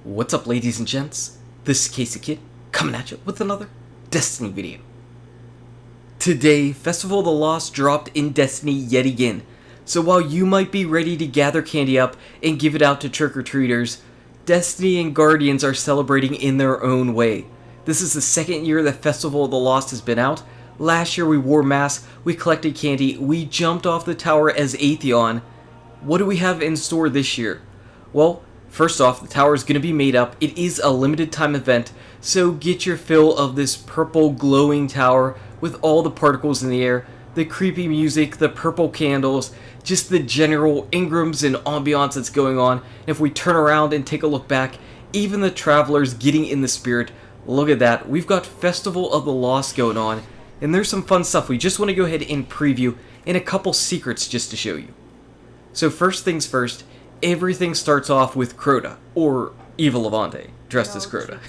What's up, ladies and gents? This is KSigKid coming at you with another Destiny video. Today, Festival of the Lost dropped in Destiny yet again, so while you might be ready to gather candy up and give it out to trick-or-treaters, Destiny and Guardians are celebrating in their own way. This is the second year that Festival of the Lost has been out. Last year we wore masks, we collected candy, we jumped off the tower as Atheon. What do we have in store this year? Well, first off, the tower is going to be made up. It is a limited time event, so get your fill of this purple glowing tower with all the particles in the air, the creepy music, the purple candles, just the general engrams and ambiance that's going on. And if we turn around and take a look back, even the travelers getting in the spirit. Look at that. We've got Festival of the Lost going on, and there's some fun stuff we just want to go ahead and preview and a couple secrets just to show you. So first things first, everything starts off with Crota, or Eva Levante, dressed as Crota.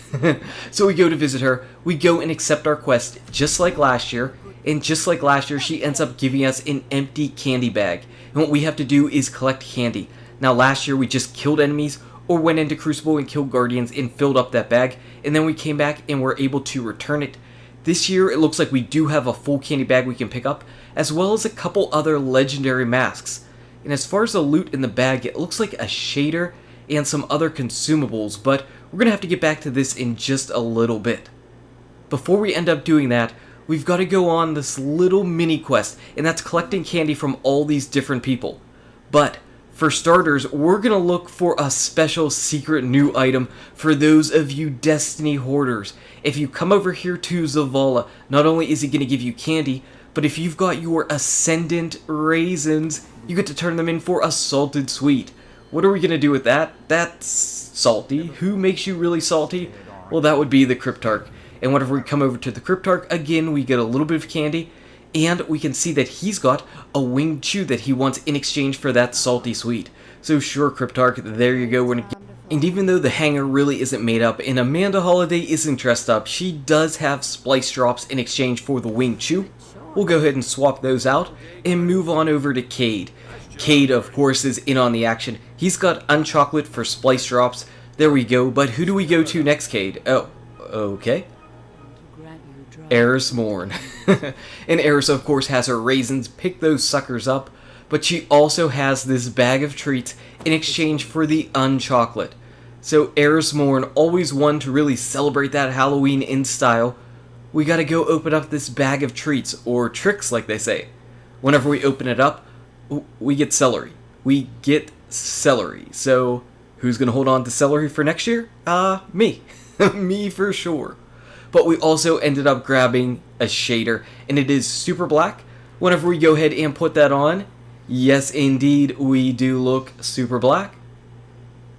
So we go to visit her, we go and accept our quest, just like last year, and just like last year, she ends up giving us an empty candy bag, and what we have to do is collect candy. Now last year we just killed enemies, or went into Crucible and killed Guardians and filled up that bag, and then we came back and were able to return it. This year it looks like we do have a full candy bag we can pick up, as well as a couple other legendary masks. And as far as the loot in the bag, it looks like a shader and some other consumables, but we're going to have to get back to this in just a little bit. Before we end up doing that, we've got to go on this little mini quest, and that's collecting candy from all these different people. But for starters, we're going to look for a special secret new item for those of you Destiny hoarders. If you come over here to Zavala, not only is he going to give you candy, but if you've got your Ascendant Raisins, you get to turn them in for a salted sweet. What are we going to do with that? That's salty. Who makes you really salty? Well, that would be the Cryptarch. And whenever we come over to the Cryptarch, again, we get a little bit of candy, and we can see that he's got a winged chew that he wants in exchange for that salty sweet. So sure, Cryptarch, there you go. And even though the hanger really isn't made up and Amanda Holiday isn't dressed up, she does have splice drops in exchange for the winged chew. We'll go ahead and swap those out and move on over to Cade. Cade, of course, is in on the action. He's got unchocolate for splice drops. There we go. But who do we go to next, Cade? Oh, okay. Eris Morn. And Eris, of course, has her raisins. Pick those suckers up. But she also has this bag of treats in exchange for the unchocolate. So Eris Morn, always one to really celebrate that Halloween in style. We gotta go open up this bag of treats, or tricks like they say. Whenever we open it up, we get celery. We get celery. So who's gonna hold on to celery for next year? Me. Me for sure. But we also ended up grabbing a shader, and it is Superblack. Whenever we go ahead and put that on, yes indeed, we do look Superblack.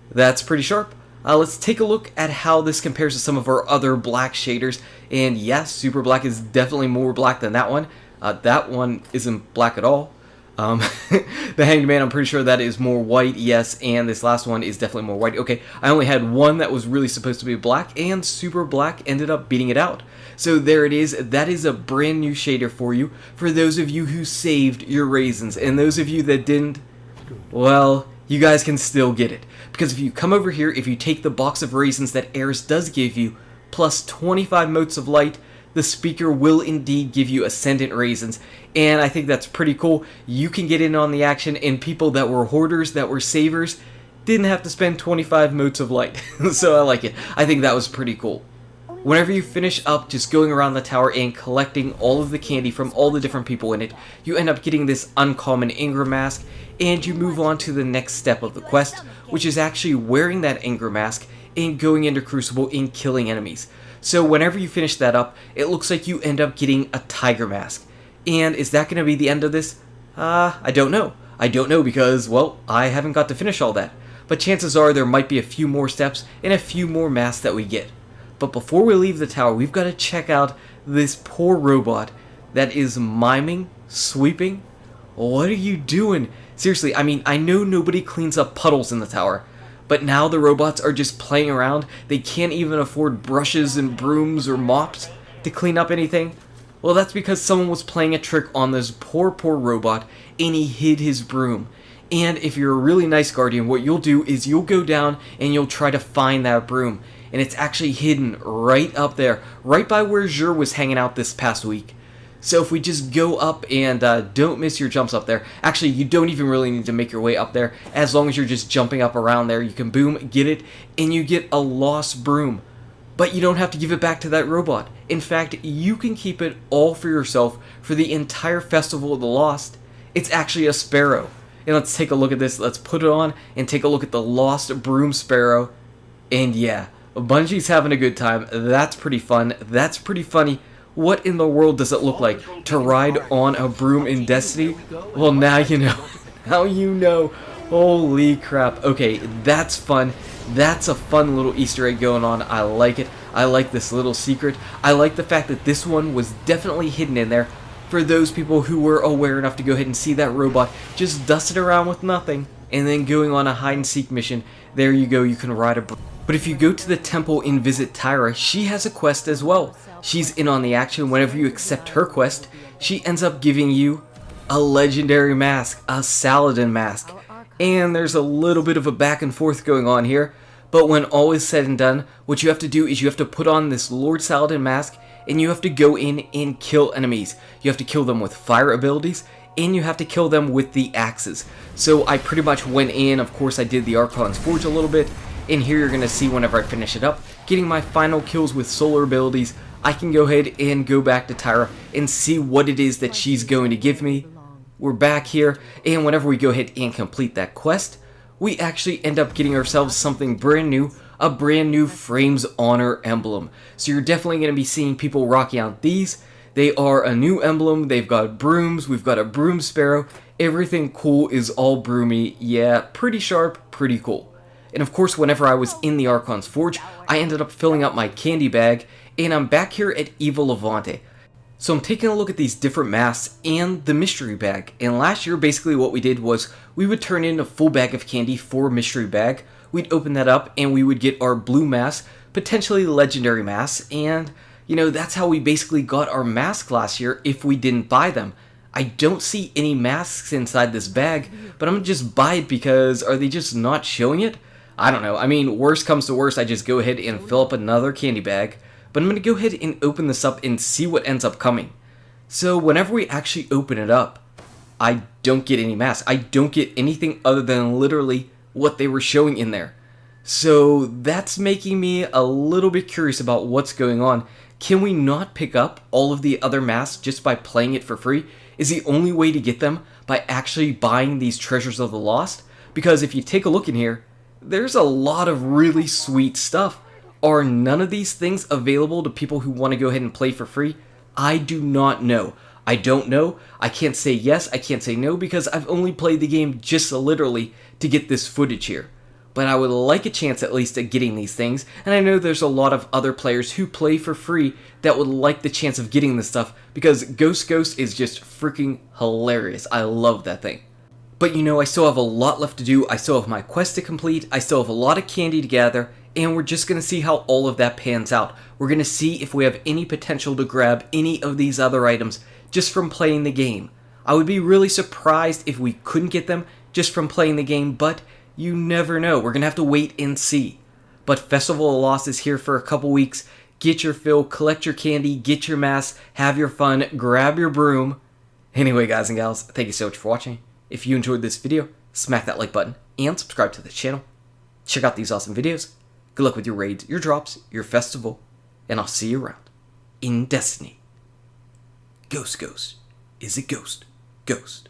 That's pretty sharp. Let's take a look at how this compares to some of our other black shaders. And yes, Superblack is definitely more black than that one. That one isn't black at all. The Hanged Man, I'm pretty sure that is more white, yes, and this last one is definitely more white. Okay, I only had one that was really supposed to be black, and Superblack ended up beating it out. So there it is. That is a brand new shader for you, for those of you who saved your raisins, and those of you that didn't, well, you guys can still get it. Because if you come over here, if you take the box of raisins that Eris does give you, plus 25 motes of light, the speaker will indeed give you Ascendant Raisins, and I think that's pretty cool. You can get in on the action, and people that were hoarders, that were savers, didn't have to spend 25 motes of light. So I like it. I think that was pretty cool. Whenever you finish up just going around the tower and collecting all of the candy from all the different people in it, you end up getting this uncommon Ingram mask, and you move on to the next step of the quest, which is actually wearing that Ingram mask and going into Crucible and killing enemies. So whenever you finish that up, it looks like you end up getting a tiger mask. And is that going to be the end of this? I don't know. I don't know because, well, I haven't got to finish all that. But chances are there might be a few more steps and a few more masks that we get. But before we leave the tower, we've got to check out this poor robot that is miming, sweeping. What are you doing? Seriously, I mean, I know nobody cleans up puddles in the tower, but now the robots are just playing around. They can't even afford brushes and brooms or mops to clean up anything. Well, that's because someone was playing a trick on this poor robot, and he hid his broom. And if you're a really nice guardian, what you'll do is you'll go down and you'll try to find that broom. And it's actually hidden right up there, right by where Xur was hanging out this past week. So if we just go up and don't miss your jumps up there. Actually, you don't even really need to make your way up there. As long as you're just jumping up around there, you can boom, get it, and you get a lost broom. But you don't have to give it back to that robot. In fact, you can keep it all for yourself for the entire Festival of the Lost. It's actually a sparrow. And let's take a look at this. Let's put it on and take a look at the lost Broom Sparrow. And yeah, Bungie's having a good time. That's pretty fun. That's pretty funny. What in the world does it look like to ride on a broom in Destiny? Well, now you know. Now you know. Holy crap. Okay, that's fun. That's a fun little Easter egg going on. I like it. I like this little secret. I like the fact that this one was definitely hidden in there for those people who were aware enough to go ahead and see that robot just dusting around with nothing and then going on a hide and seek mission. There you go, you can ride a broom. But if you go to the temple and visit Tyra, she has a quest as well. She's in on the action. Whenever you accept her quest, she ends up giving you a legendary mask, a Saladin mask. And there's a little bit of a back and forth going on here, but when all is said and done, what you have to do is you have to put on this Lord Saladin mask, and you have to go in and kill enemies. You have to kill them with fire abilities, and you have to kill them with the axes. So I pretty much went in, of course I did the Archon's Forge a little bit, and here you're going to see whenever I finish it up, getting my final kills with solar abilities, I can go ahead and go back to Tyra and see what it is that she's going to give me. We're back here, and whenever we go ahead and complete that quest, we actually end up getting ourselves something brand new, a brand new Frames Honor emblem. So you're definitely going to be seeing people rocking out these. They are a new emblem, they've got brooms, we've got a Broom Sparrow, everything cool is all broomy, yeah, pretty sharp, pretty cool. And of course, whenever I was in the Archon's Forge, I ended up filling up my candy bag, and I'm back here at Eva Levante. So I'm taking a look at these different masks and the mystery bag. And last year, basically what we did was we would turn in a full bag of candy for a mystery bag. We'd open that up and we would get our blue mask, potentially legendary masks. And, you know, that's how we basically got our mask last year if we didn't buy them. I don't see any masks inside this bag, but I'm going to just buy it because are they just not showing it? I don't know. I mean, worst comes to worst, I just go ahead and fill up another candy bag. But I'm going to go ahead and open this up and see what ends up coming. So whenever we actually open it up, I don't get any masks. I don't get anything other than literally what they were showing in there. So that's making me a little bit curious about what's going on. Can we not pick up all of the other masks just by playing it for free? Is the only way to get them by actually buying these Treasures of the Lost? Because if you take a look in here, there's a lot of really sweet stuff. Are none of these things available to people who want to go ahead and play for free? I do not know. I don't know. I can't say yes, I can't say no, because I've only played the game just literally to get this footage here. But I would like a chance at least at getting these things, and I know there's a lot of other players who play for free that would like the chance of getting this stuff, because Ghost is just freaking hilarious. I love that thing. But you know, I still have a lot left to do. I still have my quest to complete. I still have a lot of candy to gather. And we're just going to see how all of that pans out. We're going to see if we have any potential to grab any of these other items just from playing the game. I would be really surprised if we couldn't get them just from playing the game, but you never know. We're going to have to wait and see. But Festival of the Lost is here for a couple weeks. Get your fill, collect your candy, get your mask, have your fun, grab your broom. Anyway, guys and gals, thank you so much for watching. If you enjoyed this video, smack that like button and subscribe to the channel. Check out these awesome videos. Good luck with your raids, your drops, your festival, and I'll see you around in Destiny. Ghost is a ghost.